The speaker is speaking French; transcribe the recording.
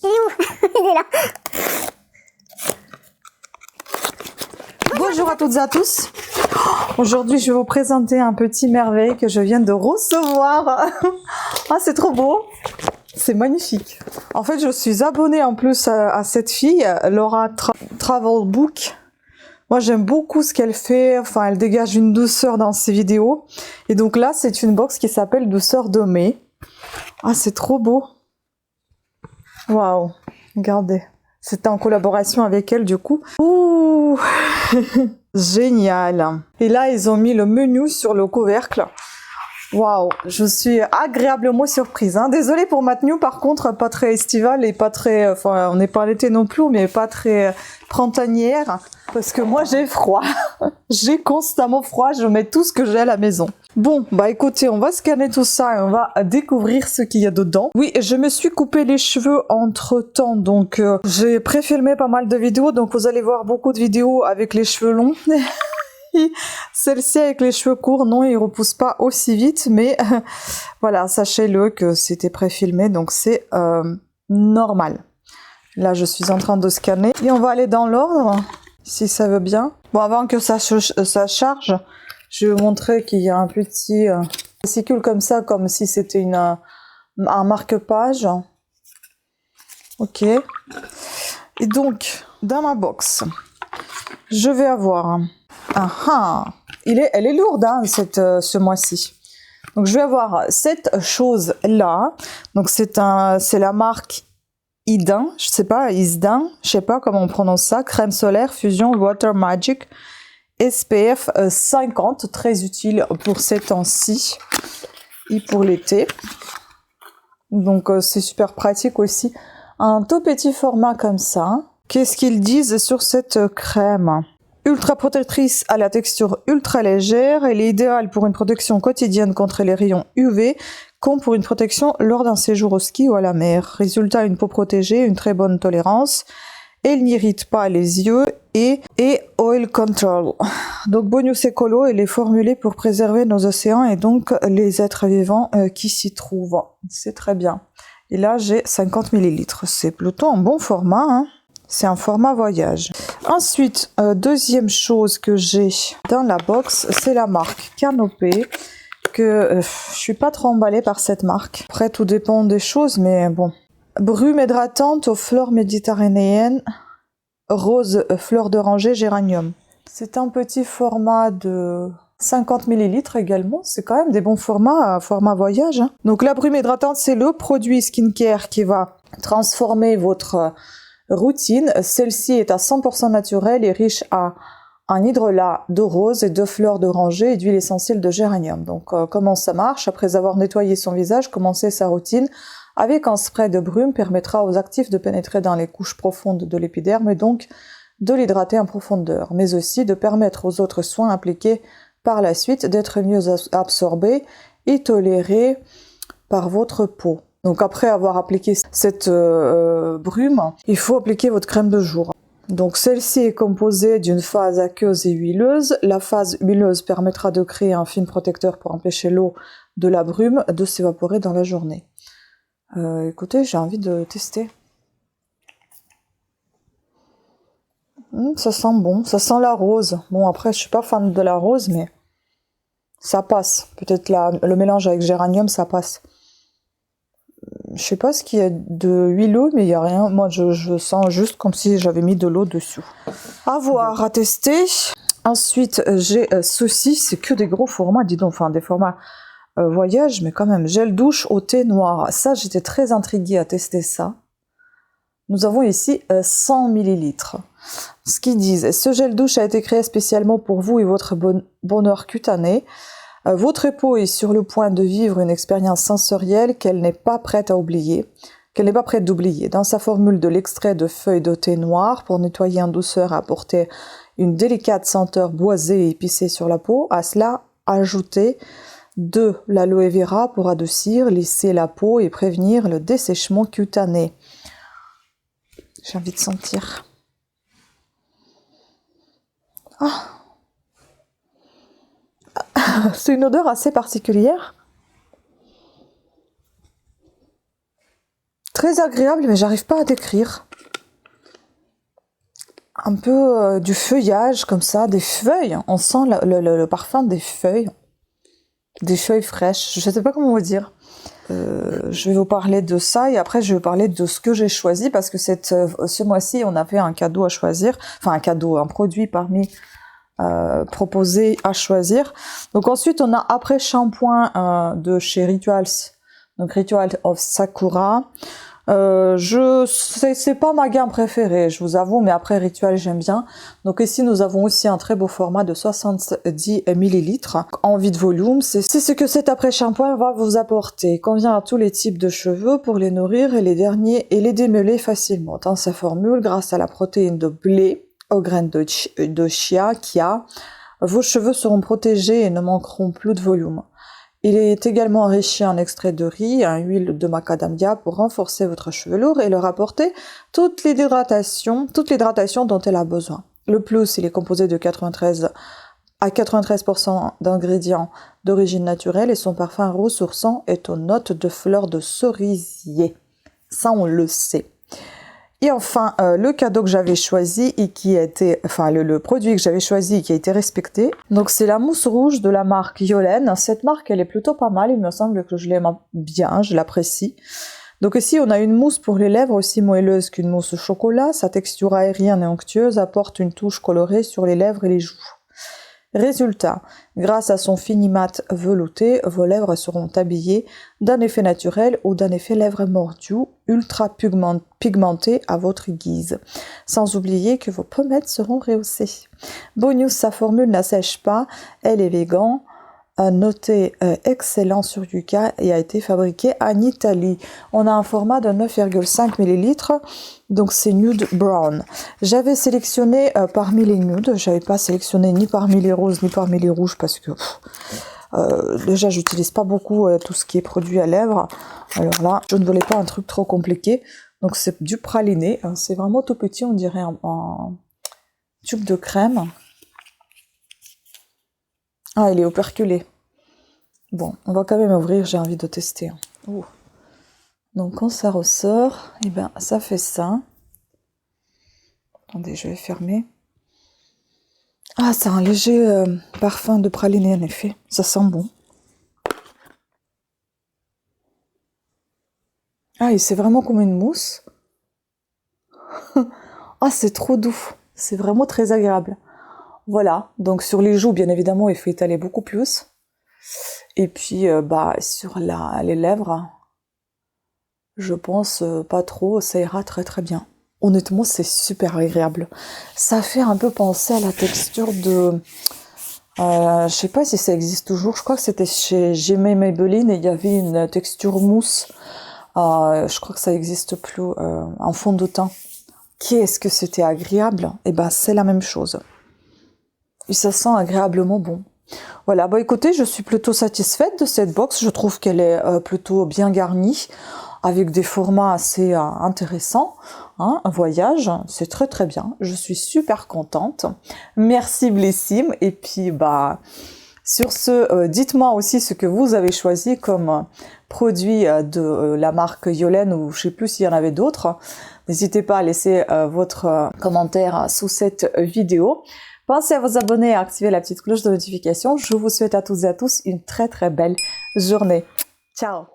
Il est où? Il est là. Bonjour à toutes et à tous. Aujourd'hui, je vais vous présenter un petit merveille que je viens de recevoir. Ah, c'est trop beau. C'est magnifique. En fait, je suis abonnée en plus à cette fille, Laura Travel Book. Moi, j'aime beaucoup ce qu'elle fait. Enfin, elle dégage une douceur dans ses vidéos. Et donc là, c'est une box qui s'appelle Douceur de mai. Ah, c'est trop beau. Waouh. Regardez. C'était en collaboration avec elle, du coup. Ouh. Génial. Et là, ils ont mis le menu sur le couvercle. Waouh, je suis agréablement surprise. Hein. Désolée pour ma tenue, par contre, pas très estivale et pas très... Enfin, on n'est pas à l'été non plus, mais pas très printanière. Parce que moi, j'ai froid. J'ai constamment froid, je mets tout ce que j'ai à la maison. Bon, bah écoutez, on va scanner tout ça et on va découvrir ce qu'il y a dedans. Oui, je me suis coupé les cheveux entre-temps, donc j'ai pré-filmé pas mal de vidéos, donc vous allez voir beaucoup de vidéos avec les cheveux longs. Celle-ci avec les cheveux courts, non, il repousse pas aussi vite, mais voilà, sachez-le que c'était pré-filmé, donc c'est normal. Là, je suis en train de scanner et on va aller dans l'ordre, si ça veut bien. Bon, avant que ça charge, je vais vous montrer qu'il y a un petit fascicule comme ça, comme si c'était un marque-page. Ok. Et donc, dans ma box, je vais avoir... Ah ah, elle est lourde hein, ce mois-ci. Donc je vais avoir cette chose là. Donc c'est la marque Isdin, je sais pas, Isdin, je sais pas comment on prononce ça. Crème solaire Fusion Water Magic SPF 50, très utile pour ces temps-ci et pour l'été. Donc c'est super pratique aussi. Un tout petit format comme ça. Qu'est-ce qu'ils disent sur cette crème ? Ultra protectrice à la texture ultra légère, elle est idéale pour une protection quotidienne contre les rayons UV, comme pour une protection lors d'un séjour au ski ou à la mer. Résultat, une peau protégée, une très bonne tolérance, elle n'irrite pas les yeux et oil control. Donc bonus écolo, elle est formulée pour préserver nos océans et donc les êtres vivants qui s'y trouvent. C'est très bien. Et là, j'ai 50 ml. C'est plutôt un bon format, hein. C'est un format voyage. Ensuite, deuxième chose que j'ai dans la box, c'est la marque Canopée. Je suis pas trop emballée par cette marque. Après, tout dépend des choses, mais bon. Brume hydratante aux fleurs méditerranéennes, rose, fleur d'oranger, géranium. C'est un petit format de 50 ml également. C'est quand même des bons formats, format voyage. Hein. Donc la brume hydratante, c'est le produit skincare qui va transformer votre... routine. Celle-ci est à 100% naturelle et riche en hydrolat de rose et de fleurs d'oranger et d'huile essentielle de géranium. Donc comment ça marche? Après avoir nettoyé son visage, commencer sa routine avec un spray de brume permettra aux actifs de pénétrer dans les couches profondes de l'épiderme et donc de l'hydrater en profondeur, mais aussi de permettre aux autres soins appliqués par la suite d'être mieux absorbés et tolérés par votre peau. Donc après avoir appliqué cette brume, il faut appliquer votre crème de jour. Donc celle-ci est composée d'une phase aqueuse et huileuse. La phase huileuse permettra de créer un film protecteur pour empêcher l'eau de la brume de s'évaporer dans la journée. Écoutez, j'ai envie de tester. Ça sent bon, ça sent la rose. Bon après je suis pas fan de la rose mais ça passe. Peut-être le mélange avec géranium ça passe. Je sais pas ce qu'il y a de huileux, mais il y a rien. Moi, je sens juste comme si j'avais mis de l'eau dessous. À voir, à tester. Ensuite, j'ai ceci, c'est que des gros formats, dis donc, enfin des formats voyage, mais quand même, gel douche au thé noir. Ça, j'étais très intriguée à tester ça. Nous avons ici 100 ml. Ce qu'ils disent, ce gel douche a été créé spécialement pour vous et votre bonheur cutané. Votre peau est sur le point de vivre une expérience sensorielle qu'elle n'est pas prête d'oublier. Dans sa formule de l'extrait de feuilles de thé noir pour nettoyer en douceur et apporter une délicate senteur boisée et épicée sur la peau, à cela ajoutez de l'aloe vera pour adoucir, lisser la peau et prévenir le dessèchement cutané. J'ai envie de sentir. Ah. C'est une odeur assez particulière. Très agréable, mais j'arrive pas à décrire. Un peu du feuillage, comme ça, des feuilles. On sent le parfum des feuilles. Des feuilles fraîches. Je sais pas comment vous dire. Je vais vous parler de ça et après je vais vous parler de ce que j'ai choisi parce que ce mois-ci on avait un cadeau à choisir, enfin un produit parmi proposés à choisir. Donc ensuite on a après shampoing de chez Rituals, donc Ritual of Sakura. C'est pas ma gamme préférée, je vous avoue, mais après Ritual j'aime bien. Donc ici nous avons aussi un très beau format de 70 ml en vide volume. C'est ce que cet après shampoing va vous apporter. Il convient à tous les types de cheveux pour les nourrir et les démêler facilement. Dans sa formule, grâce à la protéine de blé aux graines de chia, vos cheveux seront protégés et ne manqueront plus de volume. Il est également enrichi en extrait de riz, en huile de macadamia pour renforcer votre chevelure et leur apporter toute l'hydratation dont elle a besoin. Le plus, il est composé de 93 à 93% d'ingrédients d'origine naturelle et son parfum ressourçant est aux notes de fleurs de cerisier. Ça, on le sait. Et enfin, le cadeau que j'avais choisi et qui a été, enfin le produit que j'avais choisi et qui a été respecté. Donc c'est la mousse rouge de la marque Yolène. Cette marque, elle est plutôt pas mal. Il me semble que je l'aime bien, je l'apprécie. Donc ici, on a une mousse pour les lèvres aussi moelleuse qu'une mousse au chocolat. Sa texture aérienne et onctueuse apporte une touche colorée sur les lèvres et les joues. Résultat, grâce à son fini mat velouté, vos lèvres seront habillées d'un effet naturel ou d'un effet lèvres mordues ultra pigmenté à votre guise. Sans oublier que vos pommettes seront rehaussées. Bonus, sa formule n'assèche pas, elle est végan, noté excellent sur Yuka et a été fabriqué en Italie. On a un format de 9,5 ml, donc c'est nude brown. J'avais sélectionné parmi les nudes, j'avais pas sélectionné ni parmi les roses ni parmi les rouges parce que déjà j'utilise pas beaucoup tout ce qui est produit à lèvres. Alors là, je ne voulais pas un truc trop compliqué, donc c'est du praliné, c'est vraiment tout petit, on dirait en tube de crème. Ah, il est operculé. Bon, on va quand même ouvrir, j'ai envie de tester. Ouh. Donc quand ça ressort, et ben ça fait ça. Attendez, je vais fermer. Ah, c'est un léger parfum de praliné en effet. Ça sent bon. Ah, et c'est vraiment comme une mousse. Ah, c'est trop doux. C'est vraiment très agréable. Voilà, donc sur les joues, bien évidemment, il faut étaler beaucoup plus. Et puis, sur les lèvres, je pense pas trop, ça ira très très bien. Honnêtement, c'est super agréable. Ça fait un peu penser à la texture de... je sais pas si ça existe toujours, je crois que c'était chez J'aimais Maybelline et il y avait une texture mousse. Je crois que ça existe plus en fond de teint. Qu'est-ce que c'était agréable? Et ben, c'est la même chose. Et ça sent agréablement bon. Voilà, bah écoutez, je suis plutôt satisfaite de cette box. Je trouve qu'elle est plutôt bien garnie, avec des formats assez intéressants. Hein, un voyage, c'est très très bien. Je suis super contente. Merci Blessim. Et puis, sur ce, dites-moi aussi ce que vous avez choisi comme produit de la marque Yolène, ou je sais plus s'il y en avait d'autres. N'hésitez pas à laisser votre commentaire sous cette vidéo. Pensez à vous abonner et à activer la petite cloche de notification. Je vous souhaite à toutes et à tous une très très belle journée. Ciao!